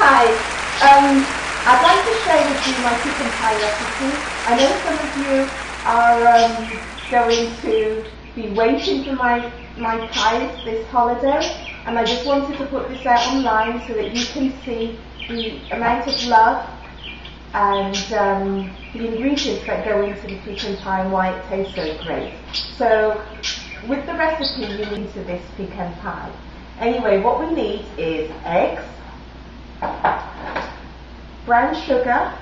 Hi, I'd like to share with you my pecan pie recipe. I know some of you are going to be waiting for my pies this holiday, and I just wanted to put this out online so that you can see the amount of love and the ingredients that go into the pecan pie and why it tastes so great. So with the recipe you need to this pecan pie. Anyway, what we need is eggs, brown sugar,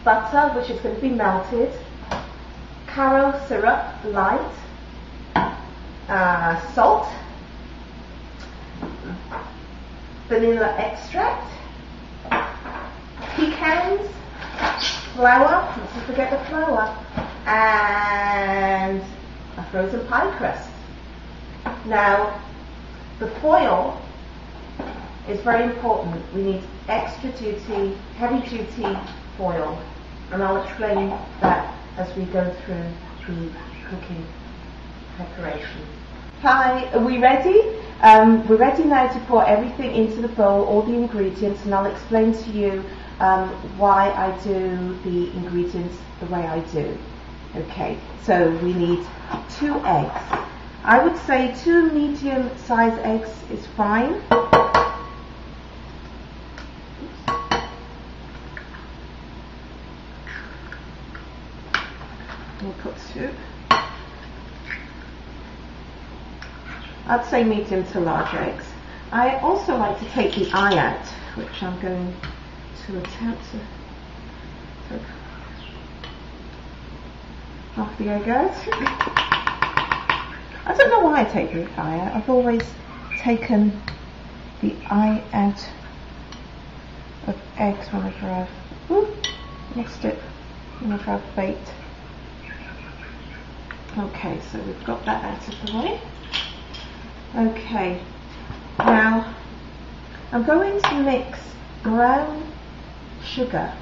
butter, which is going to be melted, caramel syrup, light, salt, vanilla extract, pecans, flour, let's forget the flour, and a frozen pie crust. Now, the foil is very important. We need extra duty, heavy duty foil, and I'll explain that as we go through the cooking preparation. Hi, are we ready? We're ready now to pour everything into the bowl, all the ingredients, and I'll explain to you why I do the ingredients the way I do. Okay, so we need 2 eggs. I would say 2 medium-sized eggs is fine. We'll put 2. I'd say medium to large eggs. I also like to take the eye out, which I'm going to attempt to take half the egg out. I don't know why I take the eye out. I've always taken the eye out of eggs whenever I've lost it, whenever I've baked. Okay, so we've got that out of the way. Okay, now I'm going to mix brown sugar.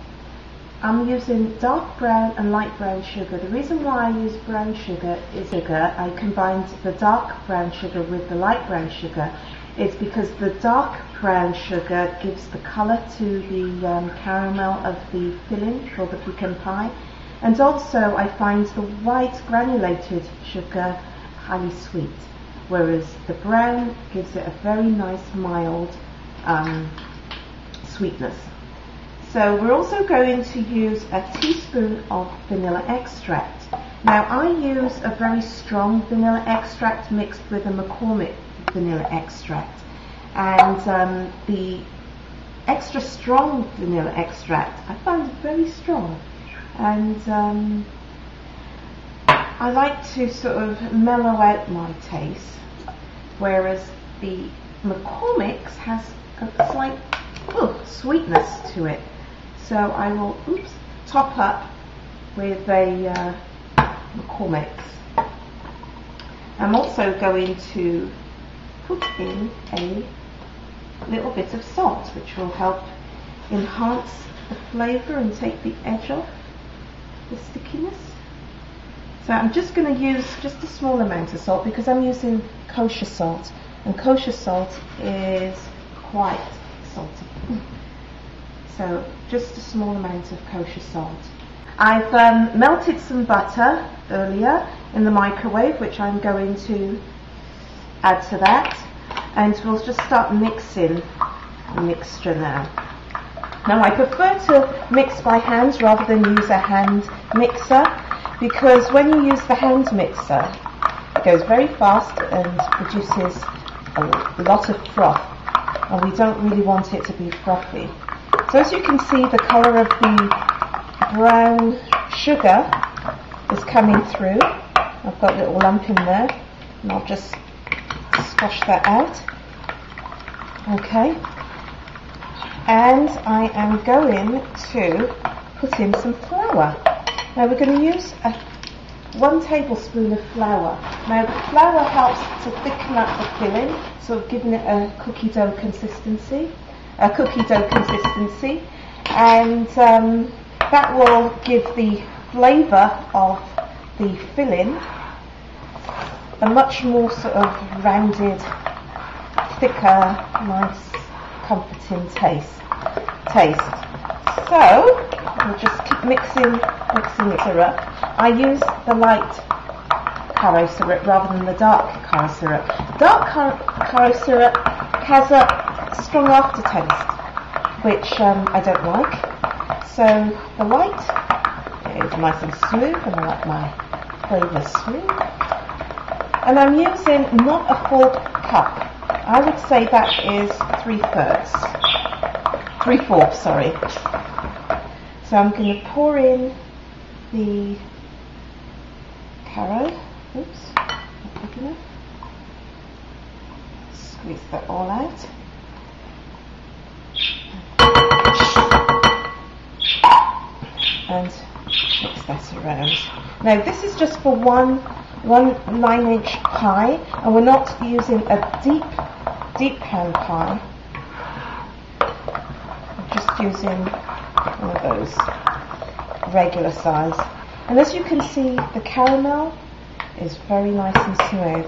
I'm using dark brown and light brown sugar. The reason why I use brown sugar is I combined the dark brown sugar with the light brown sugar. It's because the dark brown sugar gives the colour to the caramel of the filling for the pecan pie, and also I find the white granulated sugar highly sweet, whereas the brown gives it a very nice mild sweetness. So we're also going to use a teaspoon of vanilla extract. Now I use a very strong vanilla extract mixed with a McCormick vanilla extract, and the extra strong vanilla extract I find very strong, and I like to sort of mellow out my taste, whereas the McCormick's has a slight sweetness to it. So I will top up with a McCormick's. I'm also going to put in a little bit of salt, which will help enhance the flavour and take the edge off the stickiness. So I'm just going to use just a small amount of salt because I'm using kosher salt, and kosher salt is quite salty. So just a small amount of kosher salt. I've melted some butter earlier in the microwave, which I'm going to add to that, and we'll just start mixing the mixture now. Now I prefer to mix by hand rather than use a hand mixer, because when you use the hand mixer it goes very fast and produces a lot of froth, and we don't really want it to be frothy. So as you can see, the colour of the brown sugar is coming through. I've got a little lump in there, and I'll just squash that out. Okay. And I am going to put in some flour. Now we're going to use 1 tablespoon of flour. Now the flour helps to thicken up the filling, sort of giving it a cookie dough consistency, and that will give the flavour of the filling a much more sort of rounded, thicker, nice comforting taste. So we'll just keep mixing the syrup. I use the light caro syrup rather than the dark caro syrup. Dark caro syrup has a strong aftertaste, which I don't like. So the light is nice and smooth, and I like my flavours smooth. And I'm using not a full cup. I would say that is 3/4, sorry. So I'm going to pour in the caro. Oops, not big enough. Squeeze that all out. And mix that around. Now this is just for one 9-inch pie, and we're not using a deep pan pie. We're just using one of those regular size. And as you can see, the caramel is very nice and smooth.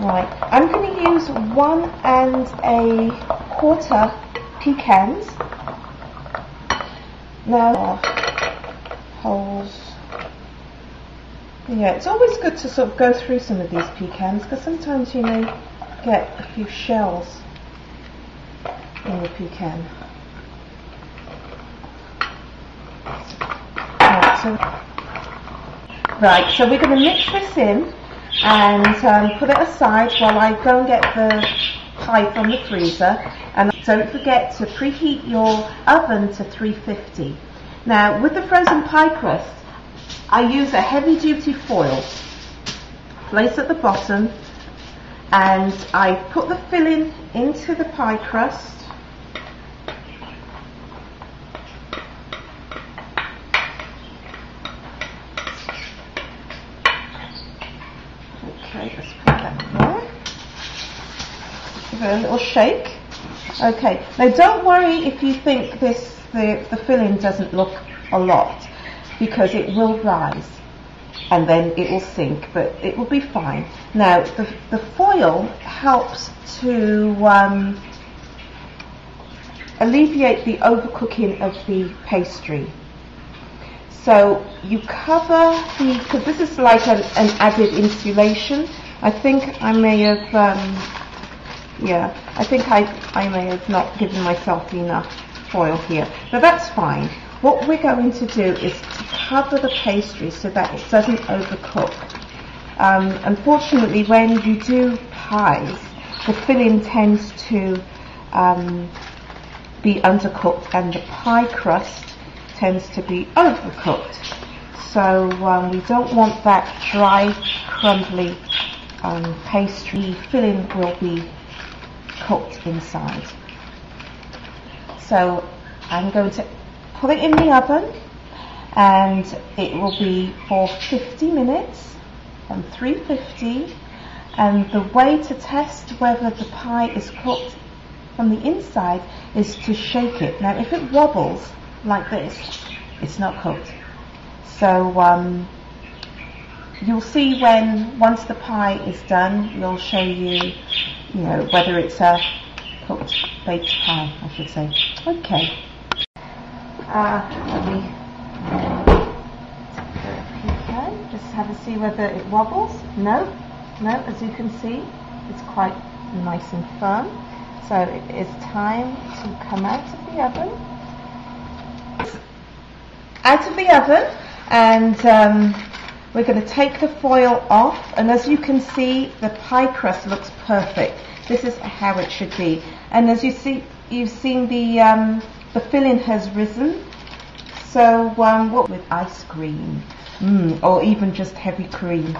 Right, I'm going to use 1 1/4 pecans. Now, holes. Yeah, it's always good to sort of go through some of these pecans, because sometimes you may get a few shells in your pecan. Right, so we're going to mix this in and put it aside while I go and get the pie from the freezer. And don't forget to preheat your oven to 350. Now, with the frozen pie crust, I use a heavy-duty foil, place at the bottom, and I put the filling into the pie crust. Okay, let's put that there. Give it a little shake. Okay, now don't worry if you think the filling doesn't look a lot, because it will rise and then it will sink, but it will be fine. Now the foil helps to alleviate the overcooking of the pastry. So you cover because this is like an added insulation. I think I may have I may have not given myself enough foil here, but that's fine. What we're going to do is to cover the pastry so that it doesn't overcook. Unfortunately, when you do pies, the filling tends to be undercooked and the pie crust tends to be overcooked. So we don't want that dry, crumbly pastry. The filling will be cooked inside. So I'm going to put it in the oven, and it will be for 50 minutes on 350. And the way to test whether the pie is cooked from the inside is to shake it. Now if it wobbles like this, it's not cooked. So you'll see once the pie is done, we'll show you, whether it's a cooked baked pie, I should say. Okay. Let me take the pecan, just have a see whether it wobbles. No, as you can see, it's quite nice and firm. So it is time to come out of the oven. And we're going to take the foil off, and as you can see, the pie crust looks perfect. This is how it should be. And as you see, you've seen the filling has risen. So what with ice cream, or even just heavy cream.